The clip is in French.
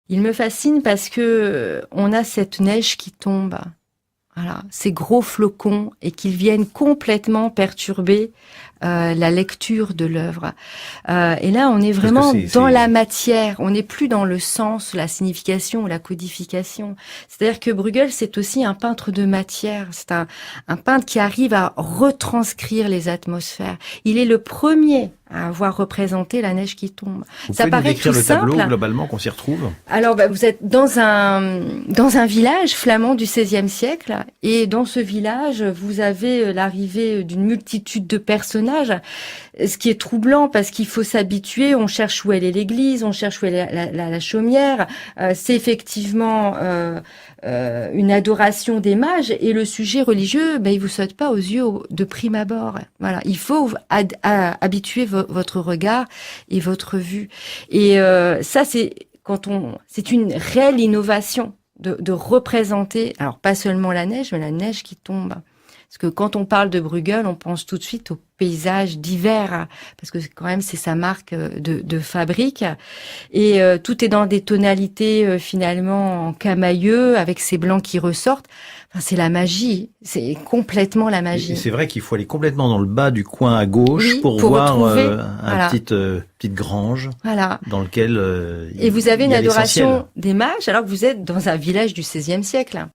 Il me fascine parce que on a cette neige qui tombe. Voilà, ces gros flocons et qu'ils viennent complètement perturber la lecture de l'œuvre. Et là, on est Parce que vraiment dans la matière. On n'est plus dans le sens, la signification ou la codification. C'est-à-dire que Bruegel, c'est aussi un peintre de matière. C'est un peintre qui arrive à retranscrire les atmosphères. Il est le premier à avoir représenté la neige qui tombe. Vous Ça pouvez nous paraît décrire tout le tableau simple. globalement qu'on s'y retrouve? Alors, vous êtes dans un village flamand du XVIe siècle, et dans ce village, vous avez l'arrivée d'une multitude de personnages, ce qui est troublant parce qu'il faut s'habituer. On cherche où elle est l'église, on cherche où est la chaumière. C'est effectivement une adoration des mages, et le sujet religieux, il vous saute pas aux yeux de prime abord. Voilà, il faut habituer votre regard et votre vue. Et ça, c'est une réelle innovation de représenter, alors pas seulement la neige, mais la neige qui tombe. Parce que quand on parle de Bruegel, on pense tout de suite au paysage d'hiver, parce que quand même c'est sa marque de fabrique. Et tout est dans des tonalités finalement en camailleux, avec ces blancs qui ressortent. Enfin, c'est la magie, c'est complètement la magie. Et c'est vrai qu'il faut aller complètement dans le bas du coin à gauche pour voir retrouver, petite grange dans lequel et vous avez il une y a adoration l'essentiel. des mages alors que vous êtes dans un village du XVIe siècle.